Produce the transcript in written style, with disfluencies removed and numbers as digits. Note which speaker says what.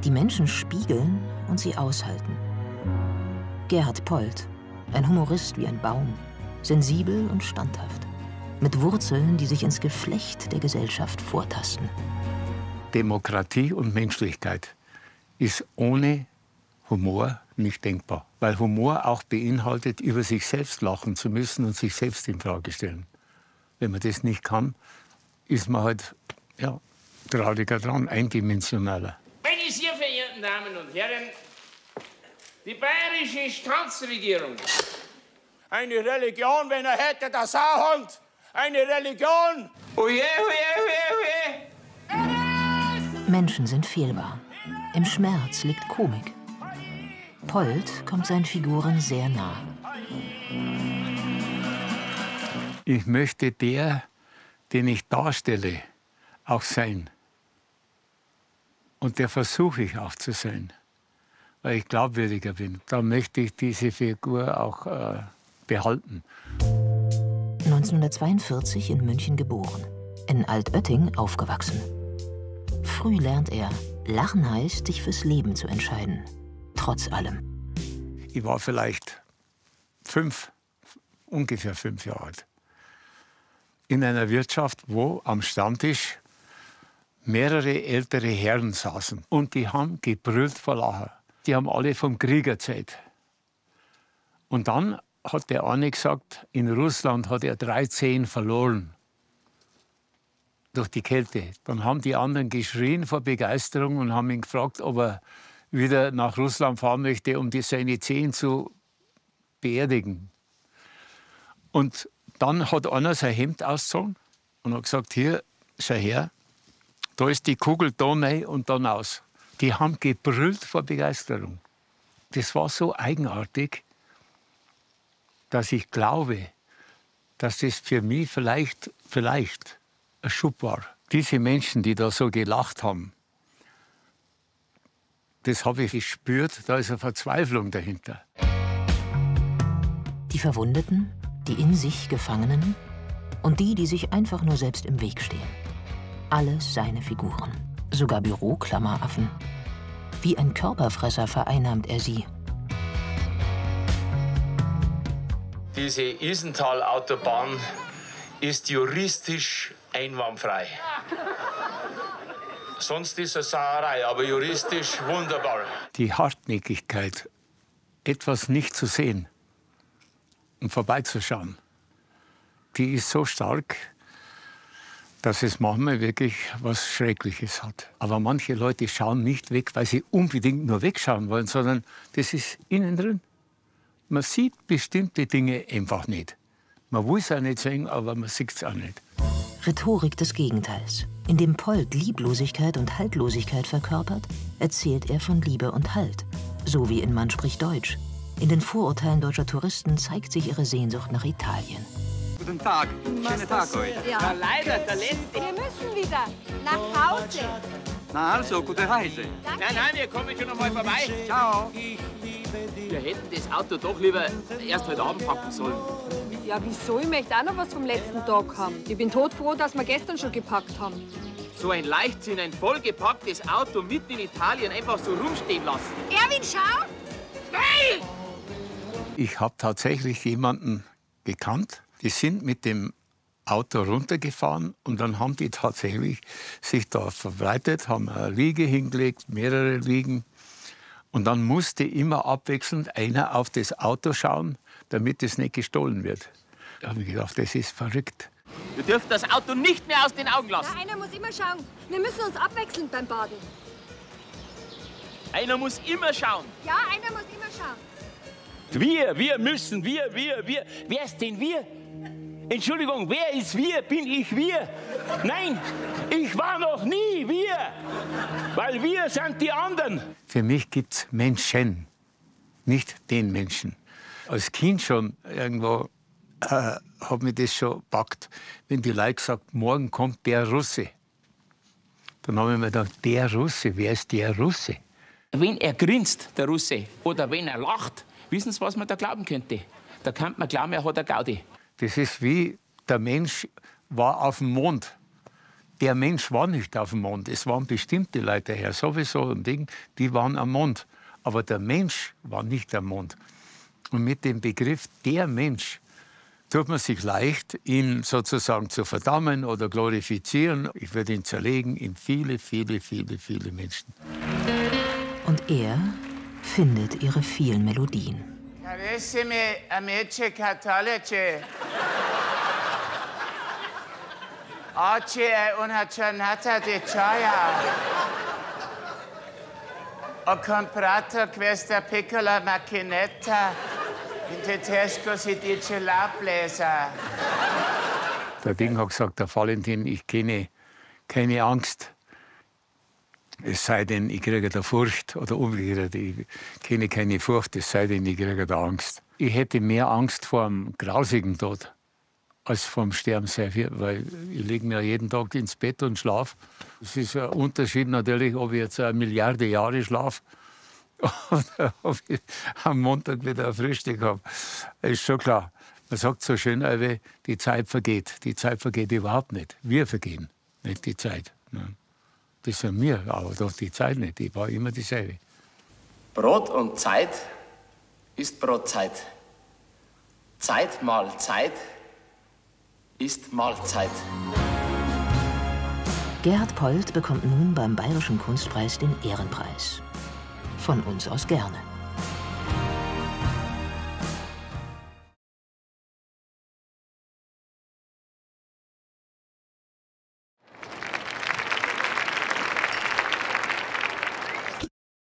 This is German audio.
Speaker 1: Die Menschen spiegeln und sie aushalten. Gerhard Polt, ein Humorist wie ein Baum, sensibel und standhaft, mit Wurzeln, die sich ins Geflecht der Gesellschaft vortasten.
Speaker 2: Demokratie und Menschlichkeit ist ohne Humor nicht denkbar. Weil Humor auch beinhaltet, über sich selbst lachen zu müssen und sich selbst in Frage stellen. Wenn man das nicht kann, ist man halt trauriger dran, eindimensionaler.
Speaker 3: Meine sehr verehrten Damen und Herren, die bayerische Staatsregierung. Eine Religion, wenn er hätte, der Sauhund. Eine Religion. Oje, oje, oje, oje.
Speaker 1: Menschen sind fehlbar. Im Schmerz liegt Komik. Polt kommt seinen Figuren sehr nah.
Speaker 2: Ich möchte der, den ich darstelle, auch sein. Und der versuche ich auch zu sein, weil ich glaubwürdiger bin. Da möchte ich diese Figur auch behalten.
Speaker 1: 1942 in München geboren, in Altötting aufgewachsen. Früh lernt er, Lachen heißt, sich fürs Leben zu entscheiden. Trotz allem.
Speaker 2: Ich war vielleicht ungefähr 5 Jahre alt. In einer Wirtschaft, wo am Stammtisch mehrere ältere Herren saßen. Und die haben gebrüllt vor Lachen. Die haben alle vom Krieg erzählt. Und dann hat der eine gesagt, in Russland hat er 3 Zehen verloren. Durch die Kälte. Dann haben die anderen geschrien vor Begeisterung und haben ihn gefragt, ob er wieder nach Russland fahren möchte, um seine Zehen zu beerdigen. Und dann hat einer sein Hemd ausgezogen und hat gesagt, hier, schau her, da ist die Kugel da rein und dann aus. Die haben gebrüllt vor Begeisterung. Das war so eigenartig, dass ich glaube, dass das für mich vielleicht ein Schub war. Diese Menschen, die da so gelacht haben, das habe ich gespürt, da ist eine Verzweiflung dahinter.
Speaker 1: Die Verwundeten, die in sich Gefangenen und die sich einfach nur selbst im Weg stehen. Alles seine Figuren, sogar Büroklammeraffen. Wie ein Körperfresser vereinnahmt er sie.
Speaker 3: Diese Isental-Autobahn ist juristisch einwandfrei. Sonst ist es Sauerei, aber juristisch wunderbar.
Speaker 2: Die Hartnäckigkeit, etwas nicht zu sehen und vorbeizuschauen, die ist so stark, dass es manchmal wirklich was Schreckliches hat. Aber manche Leute schauen nicht weg, weil sie unbedingt nur wegschauen wollen, sondern das ist innen drin. Man sieht bestimmte Dinge einfach nicht. Man will es auch nicht sehen, aber man sieht es auch nicht.
Speaker 1: Rhetorik des Gegenteils. Indem Polt Lieblosigkeit und Haltlosigkeit verkörpert, erzählt er von Liebe und Halt. So wie in Man spricht Deutsch. In den Vorurteilen deutscher Touristen zeigt sich ihre Sehnsucht nach Italien.
Speaker 4: Guten Tag, schönen Tag heute.
Speaker 3: Ja, leider, der letzte.
Speaker 5: Wir müssen wieder nach Hause.
Speaker 4: Na also, gute Reise.
Speaker 5: Danke.
Speaker 3: Nein, wir kommen schon einmal vorbei.
Speaker 4: Ciao.
Speaker 3: Wir hätten das Auto doch lieber erst heute Abend packen sollen.
Speaker 5: Ja, wieso? Ich möchte auch noch was vom letzten Tag haben. Ich bin todfroh, dass wir gestern schon gepackt haben.
Speaker 3: So ein Leichtsinn, ein vollgepacktes Auto mitten in Italien einfach so rumstehen lassen.
Speaker 5: Erwin, schau!
Speaker 3: Schnell!
Speaker 2: Ich habe tatsächlich jemanden gekannt, die sind mit dem Auto runtergefahren und dann haben die tatsächlich sich da verbreitet, haben eine Liege hingelegt, mehrere Liegen. Und dann musste immer abwechselnd einer auf das Auto schauen, damit es nicht gestohlen wird. Da habe ich gedacht, das ist verrückt.
Speaker 3: Wir dürfen das Auto nicht mehr aus den Augen lassen.
Speaker 5: Ja, einer muss immer schauen. Wir müssen uns abwechseln beim Baden.
Speaker 3: Einer muss immer schauen.
Speaker 5: Ja, einer muss immer schauen.
Speaker 3: Wir müssen, wir. Wer ist denn wir? Entschuldigung, wer ist wir? Bin ich wir? Nein, ich war noch nie wir, weil wir sind die anderen.
Speaker 2: Für mich gibt es Menschen, nicht den Menschen. Als Kind schon irgendwo hat mich das schon gepackt, wenn die Leute gesagt, morgen kommt der Russe. Dann habe ich mir gedacht, der Russe, wer ist der Russe?
Speaker 6: Wenn er grinst, der Russe, oder wenn er lacht, wissen Sie, was man da glauben könnte? Da könnte man glauben, er hat eine Gaudi.
Speaker 2: Das ist wie, der Mensch war auf dem Mond. Der Mensch war nicht auf dem Mond. Es waren bestimmte Leute her, sowieso ein Ding, die waren am Mond. Aber der Mensch war nicht am Mond. Und mit dem Begriff der Mensch tut man sich leicht, ihn sozusagen zu verdammen oder glorifizieren. Ich würde ihn zerlegen in viele, viele, viele, viele Menschen.
Speaker 1: Und er findet ihre vielen Melodien.
Speaker 3: Carissimi amici cattolici. Oggi è una giornata di gioia. Ho comprato questa piccola macchinetta. In tedesco si dice Laubbläser.
Speaker 2: Der Ding hat gesagt, der Valentin, ich kenne keine Angst. Es sei denn, ich kriege da Furcht. Oder umgekehrt, ich kenne keine Furcht, es sei denn, ich kriege da Angst. Ich hätte mehr Angst vor dem grausigen Tod als vom Sterben selber, weil ich lege mir jeden Tag ins Bett und schlafe. Es ist ein Unterschied natürlich, ob ich jetzt 1 Milliarde Jahre schlafe oder ob ich am Montag wieder ein Frühstück habe. Das ist schon klar. Man sagt so schön, die Zeit vergeht. Die Zeit vergeht überhaupt nicht. Wir vergehen, nicht die Zeit. Das sind wir, aber doch die Zeit nicht. Die war immer dieselbe.
Speaker 7: Brot und Zeit ist Brotzeit. Zeit mal Zeit ist Mahlzeit.
Speaker 1: Gerhard Polt bekommt nun beim Bayerischen Kunstpreis den Ehrenpreis. Von uns aus gerne.